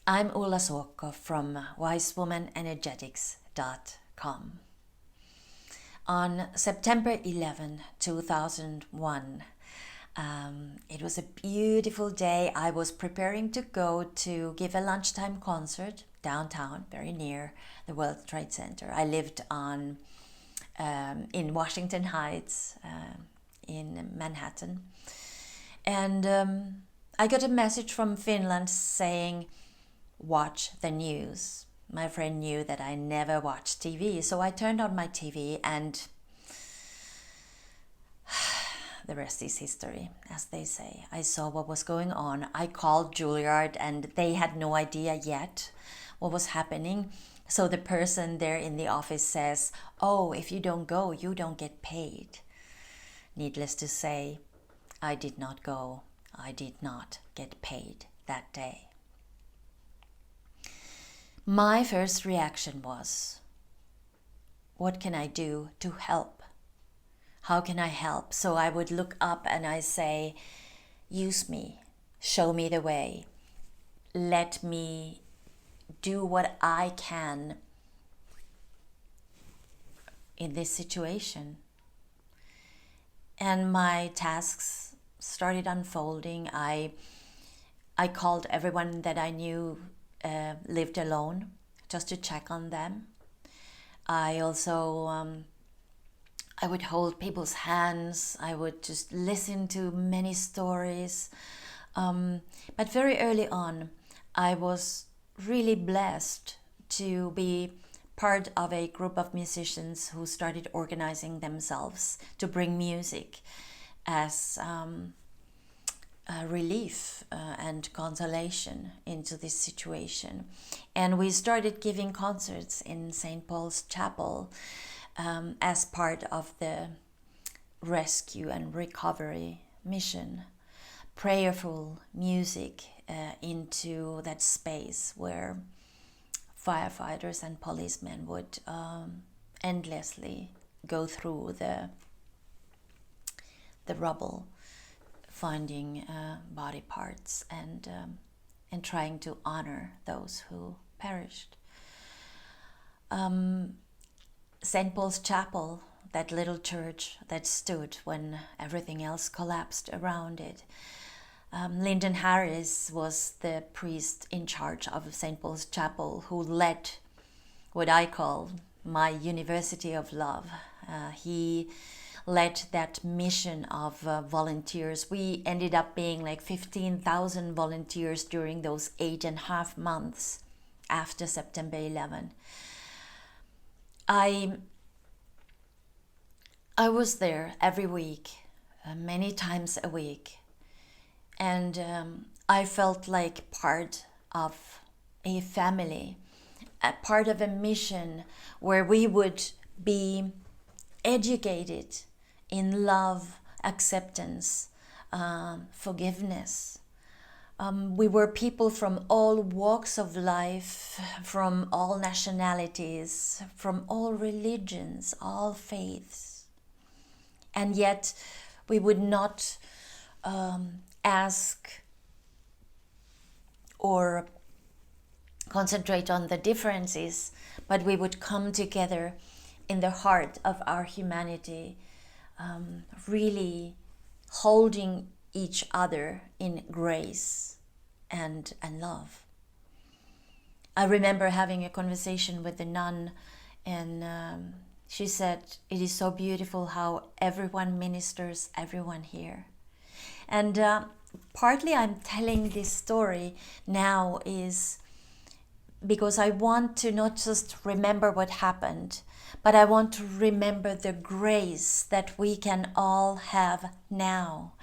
I'm Ulla Suokko from wisewomanenergetics.com. On September 11, 2001, it was a beautiful day. I was preparing to go to give a lunchtime concert downtown, very near the World Trade Center. I lived in Washington Heights, in Manhattan. And I got a message from Finland saying, watch the news. My friend knew that I never watched TV, so I turned on my TV and the rest is history, as they say. I saw what was going on. I called Juilliard and they had no idea yet what was happening. So the person there in the office says, oh, if you don't go, you don't get paid. Needless to say, I did not go. I did not get paid that day. My first reaction was, what can I do to help? How can I help? So I would look up and I say, use me, show me the way. Let me do what I can in this situation. And my tasks started unfolding. I called everyone that I knew lived alone, just to check on them. I also, I would hold people's hands. I would just listen to many stories. But very early on, I was really blessed to be part of a group of musicians who started organizing themselves to bring music as relief and consolation into this situation. And we started giving concerts in St. Paul's Chapel as part of the rescue and recovery mission. Prayerful music into that space where firefighters and policemen would endlessly go through the rubble, finding body parts and trying to honor those who perished. St. Paul's Chapel, that little church that stood when everything else collapsed around it. Lyndon Harris was the priest in charge of St. Paul's Chapel who led what I call my University of Love. He led that mission of volunteers. We ended up being like 15,000 volunteers during those 8.5 months after September 11. I was there every week, many times a week, and I felt like part of a family, a part of a mission where we would be educated in love, acceptance, forgiveness. We were people from all walks of life, from all nationalities, from all religions, all faiths. And yet we would not ask or concentrate on the differences, but we would come together in the heart of our humanity, really holding each other in grace and love. I remember having a conversation with a nun, and she said, it is so beautiful how everyone ministers everyone here. And partly I'm telling this story now is because I want to not just remember what happened, but I want to remember the grace that we can all have now,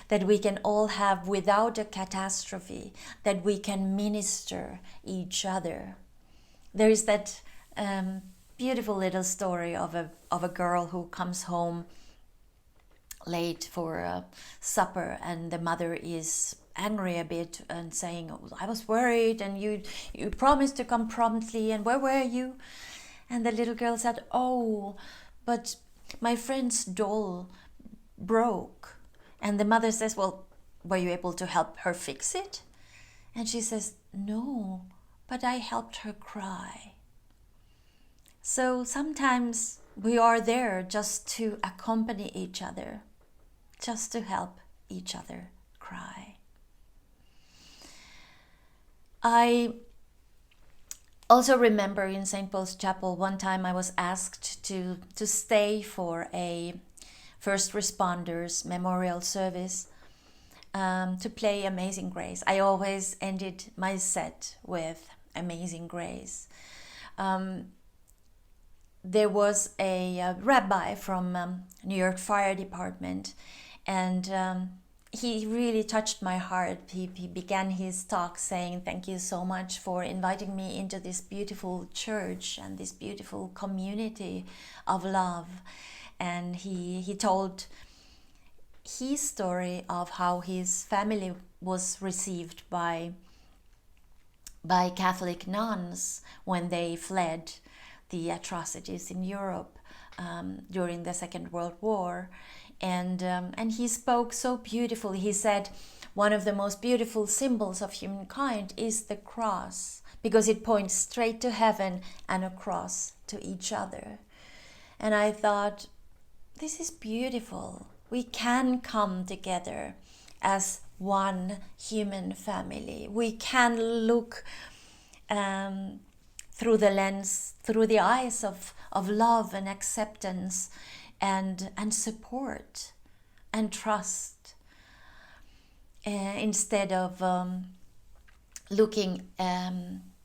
that we can all have without a catastrophe, that we can minister each other. There is that beautiful little story of a girl who comes home late for supper, and the mother is angry a bit and saying, I was worried and you promised to come promptly, and where were you? And the little girl said, oh, but my friend's doll broke. And the mother says, well, were you able to help her fix it? And she says, no, but I helped her cry. So sometimes we are there just to accompany each other, just to help each other cry. I also remember in St. Paul's Chapel, one time I was asked to stay for a first responders memorial service, to play Amazing Grace. I always ended my set with Amazing Grace. There was a rabbi from New York Fire Department, and he really touched my heart. He began his talk saying, "Thank you so much for inviting me into this beautiful church and this beautiful community of love." And he told his story of how his family was received by Catholic nuns when they fled the atrocities in Europe during the Second World War. And he spoke so beautifully. He said, one of the most beautiful symbols of humankind is the cross, because it points straight to heaven and across to each other. And I thought, this is beautiful. We can come together as one human family. We can look through the lens, through the eyes of love and acceptance and support and trust, instead of looking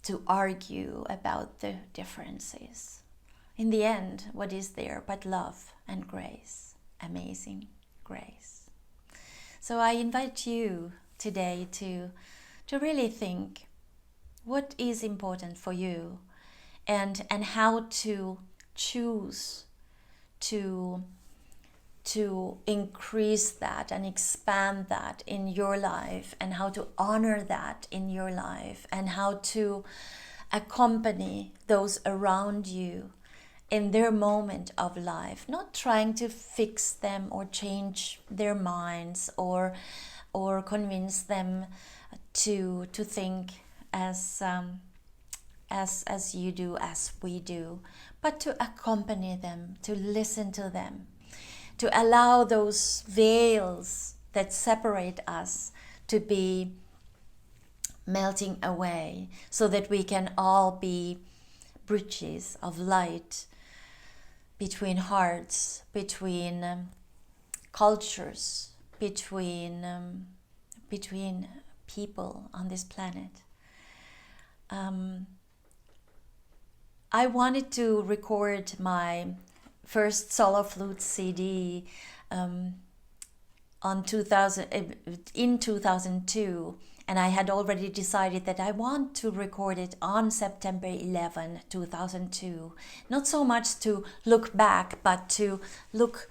to argue about the differences. In the end, what is there but love and grace? Amazing grace. So I invite you today to really think what is important for you, and how to choose to increase that and expand that in your life, and how to honor that in your life, and how to accompany those around you in their moment of life, not trying to fix them or change their minds or convince them to think as you do, as we do, but to accompany them, to listen to them, to allow those veils that separate us to be melting away, so that we can all be bridges of light between hearts, between cultures, between people on this planet. I wanted to record my first solo flute CD in 2002, and I had already decided that I want to record it on September 11, 2002. Not so much to look back, but to look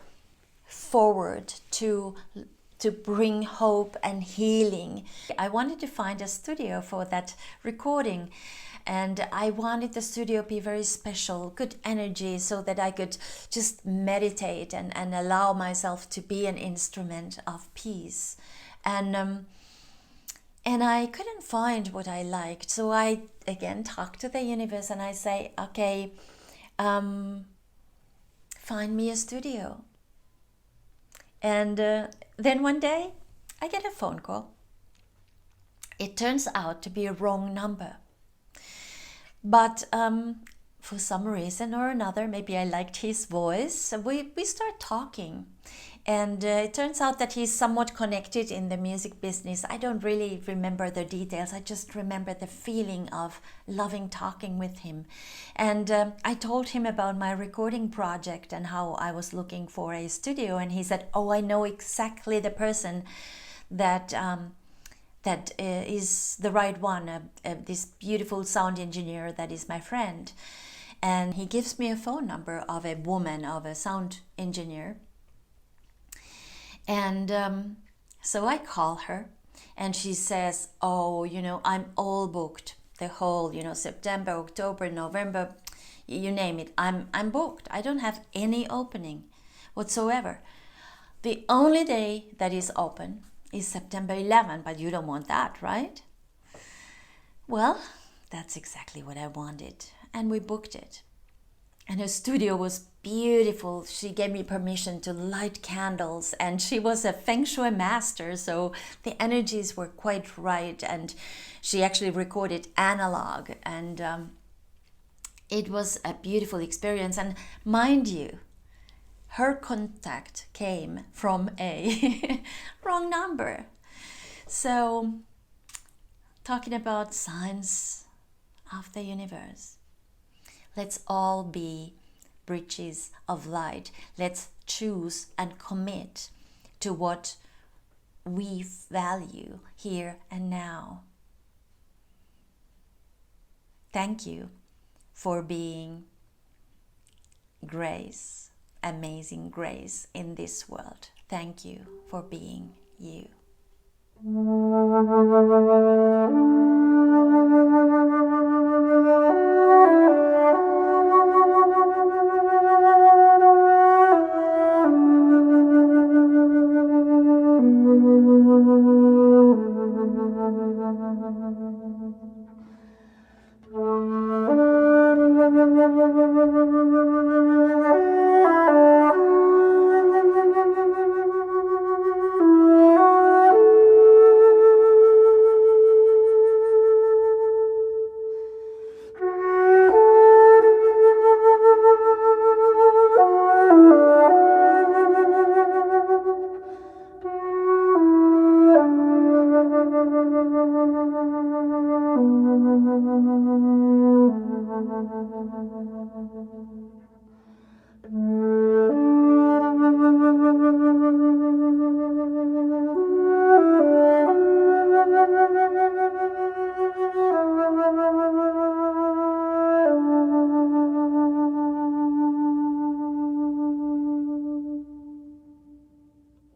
forward, to bring hope and healing. I wanted to find a studio for that recording, and I wanted the studio to be very special, good energy, so that I could just meditate and allow myself to be an instrument of peace. And I couldn't find what I liked, so I again talked to the universe and I say, okay, find me a studio. And then one day I get a phone call. It turns out to be a wrong number. But for some reason or another, maybe I liked his voice, we start talking. And it turns out that he's somewhat connected in the music business. I don't really remember the details. I just remember the feeling of loving talking with him. And I told him about my recording project and how I was looking for a studio. And he said, oh, I know exactly the person that is the right one, this beautiful sound engineer that is my friend. And he gives me a phone number of a woman, of a sound engineer. And so I call her, and she says, oh, I'm all booked, the whole, September, October, November, you name it. I'm booked. I don't have any opening whatsoever. The only day that is open is September 11, but you don't want that, right? Well, that's exactly what I wanted. And we booked it. And her studio was beautiful. She gave me permission to light candles, and she was a feng shui master, so the energies were quite right. And she actually recorded analog, and it was a beautiful experience. And mind you, her contact came from a wrong number. So, talking about signs of the universe, let's all be bridges of light. Let's choose and commit to what we value here and now. Thank you for being grace, amazing grace in this world. Thank you for being you.